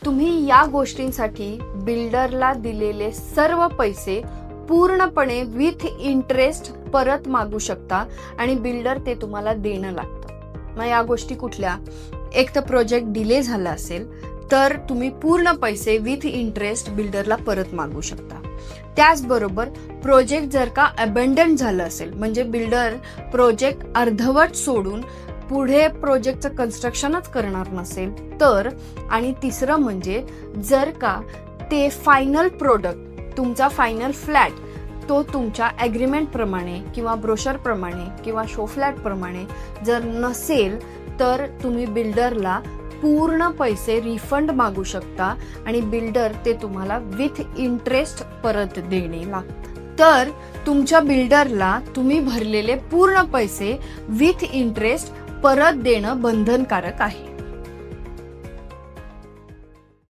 तुम्ही या गोष्टींसाठी बिल्डरला दिलेले सर्व पैसे पूर्णपणे विथ इंटरेस्ट परत मागू शकता आणि बिल्डर ते तुम्हाला देणं लागतं। मग या गोष्टी कुठल्या? एक तर प्रोजेक्ट डिले झाला असेल तर तुम्ही पूर्ण पैसे विथ इंटरेस्ट बिल्डरला परत मागू शकता। त्याचबरोबर प्रोजेक्ट जर का अबंडन झालं असेल, म्हणजे बिल्डर प्रोजेक्ट अर्धवट सोडून पुढे प्रोजेक्टचं कन्स्ट्रक्शनच करणार नसेल तर, आणि तिसरं म्हणजे जर का ते फायनल प्रोडक्ट, तुमचा फायनल फ्लॅट तो तुमच्या ॲग्रीमेंट प्रमाणे किंवा ब्रोशर प्रमाणे किंवा शो फ्लॅट प्रमाणे जर नसेल तर तुम्ही बिल्डरला पूर्ण पैसे रिफंड मागू शकता आणि बिल्डर ते तुम्हाला विथ इंटरेस्ट परत देणे लागतात। तर तुमच्या बिल्डरला तुम्ही भरलेले पूर्ण पैसे विथ इंटरेस्ट परत देणं बंधनकारक आहे।